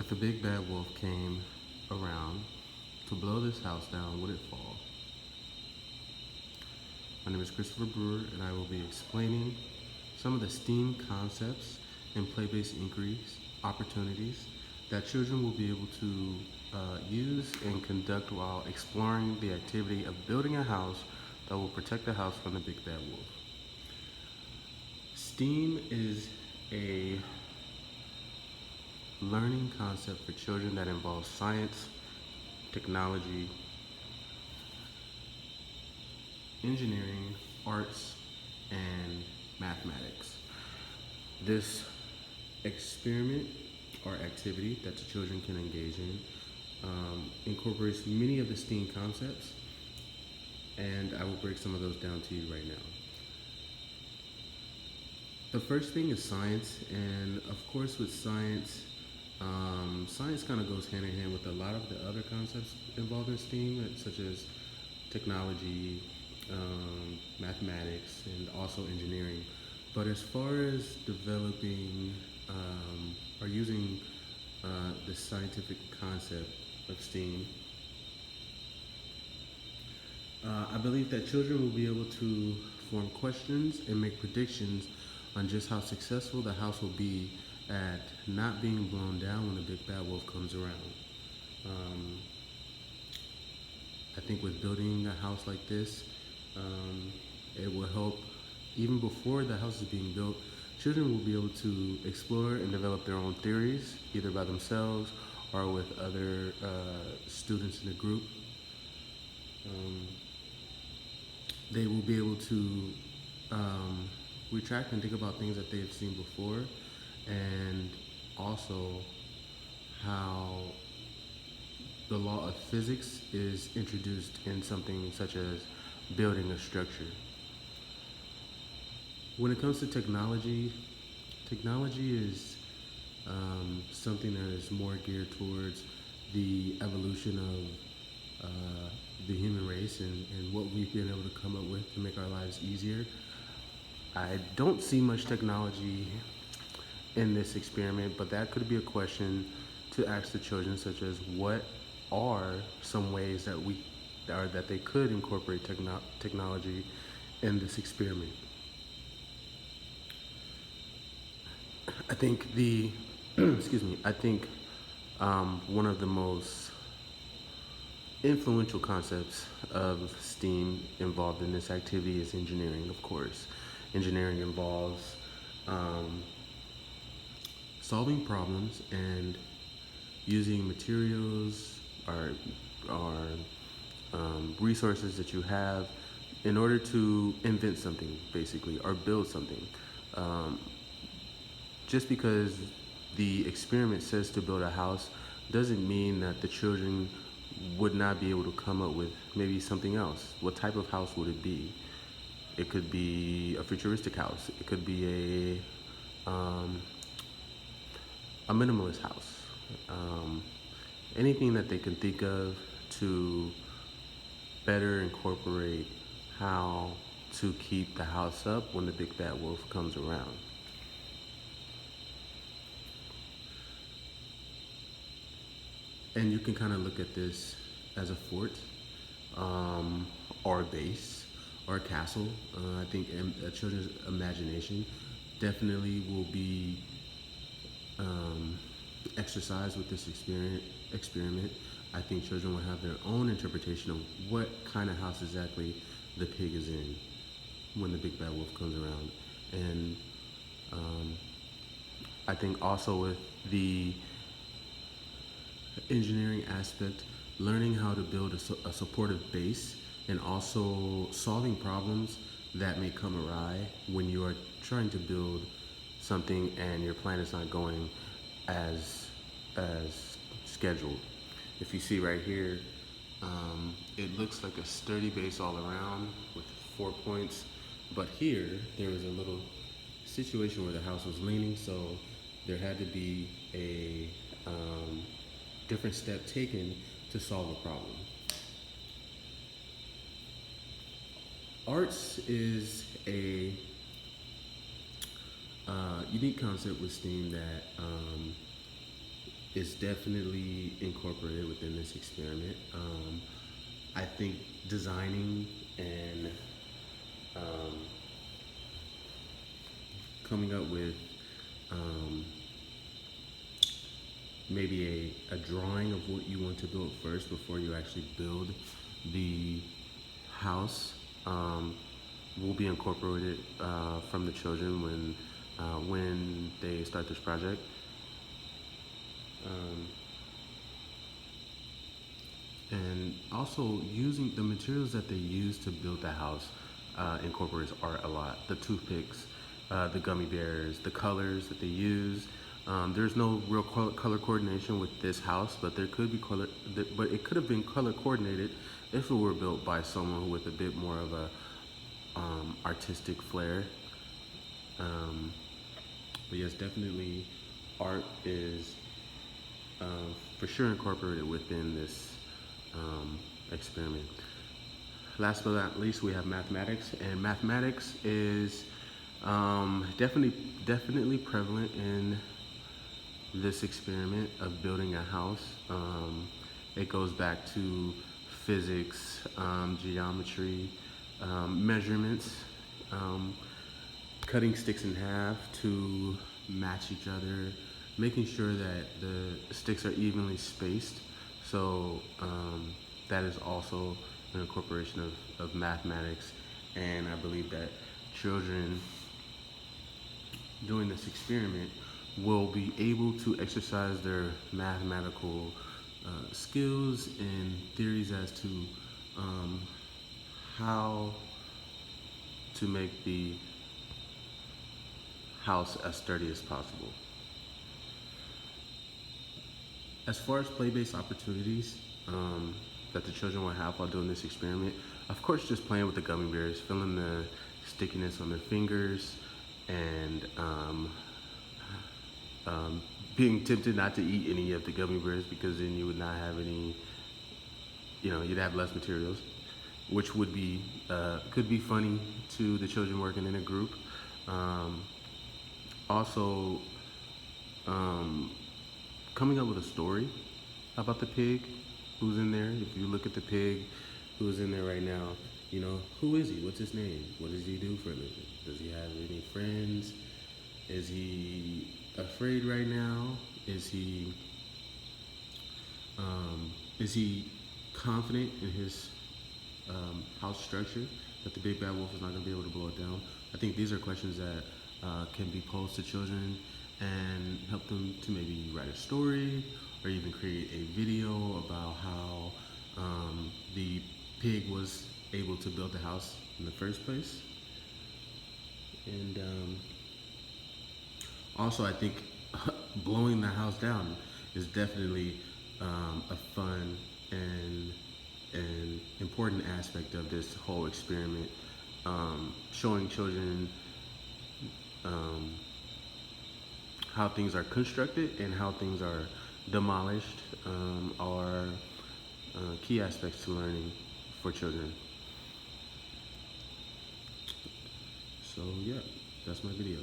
If a big bad wolf came around to blow this house down, would it fall? My name is Christopher Brewer, and I will be explaining some of the STEAM concepts and play-based inquiries, opportunities that children will be able to use and conduct while exploring the activity of building a house that will protect the house from the big bad wolf. STEAM is a learning concept for children that involves science, technology, engineering, arts, and mathematics. This experiment or activity that the children can engage in incorporates many of the STEAM concepts, and I will break some of those down to you right now. The first thing is science, and of course, with science, science kind of goes hand in hand with a lot of the other concepts involved in STEAM, such as technology, mathematics, and also engineering. But as far as developing or using the scientific concept of STEAM, I believe that children will be able to form questions and make predictions on just how successful the house will be at not being blown down when the big bad wolf comes around. I think with building a house like this, it will help even before the house is being built. Children will be able to explore and develop their own theories, either by themselves or with other students in the group. They will be able to retract and think about things that they've seen before, and also how the law of physics is introduced in something such as building a structure. When it comes to technology, technology is something that is more geared towards the evolution of the human race and what we've been able to come up with to make our lives easier. I don't see much technology in this experiment, but that could be a question to ask the children, such as what are some ways that they could incorporate technology in this experiment. I think excuse me, I think one of the most influential concepts of STEAM involved in this activity is engineering, of course. Engineering involves solving problems and using materials or resources that you have in order to invent something, basically, or build something. Just because the experiment says to build a house doesn't mean that the children would not be able to come up with maybe something else. What type of house would it be? It could be a futuristic house. It could be a minimalist house. Anything that they can think of to better incorporate how to keep the house up when the big bad wolf comes around. And you can kind of look at this as a fort, or a base, or a castle. I think a children's imagination definitely will be exercised with this experiment. I think children will have their own interpretation of what kind of house exactly the pig is in when the big bad wolf comes around. And I think also with the engineering aspect, learning how to build a supportive base and also solving problems that may come awry when you are trying to build something and your plan is not going as scheduled. If you see right here, it looks like a sturdy base all around with 4 points, but here there was a little situation where the house was leaning, so there had to be a different step taken to solve a problem. Arts is a unique concept with STEAM that is definitely incorporated within this experiment. I think designing and um, coming up with um, maybe a drawing of what you want to build first before you actually build the house will be incorporated from the children when they start this project. Um, and also using the materials that they use to build the house incorporates art a lot. The toothpicks, the gummy bears, the colors that they use. There's no real color coordination with this house, but there could be color. But it could have been color coordinated if it were built by someone with a bit more of a artistic flair. Um, but yes, definitely, art is for sure incorporated within this experiment. Last but not least, we have mathematics, and mathematics is definitely prevalent in this experiment of building a house. It goes back to physics, geometry, measurements, um, cutting sticks in half to match each other, making sure that the sticks are evenly spaced. So that is also an incorporation of mathematics. And I believe that children doing this experiment will be able to exercise their mathematical skills and theories as to um, how to make the house as sturdy as possible. As far as play-based opportunities that the children will have while doing this experiment, of course, just playing with the gummy bears, feeling the stickiness on their fingers, and being tempted not to eat any of the gummy bears because then you would not have any, you'd have less materials, which would be could be funny to the children working in a group. Um, Also, um, coming up with a story about the pig who's in there. If you look at the pig who's in there right now, who is he? What's his name? What does he do for a living? Does he have any friends? Is he afraid right now? Is he confident in his house structure that the big bad wolf is not going to be able to blow it down? I think these are questions that can be posed to children and help them to maybe write a story or even create a video about how the pig was able to build the house in the first place. And also, I think blowing the house down is definitely a fun and an important aspect of this whole experiment. Showing children um, how things are constructed and how things are demolished are key aspects to learning for children. So yeah, that's my video.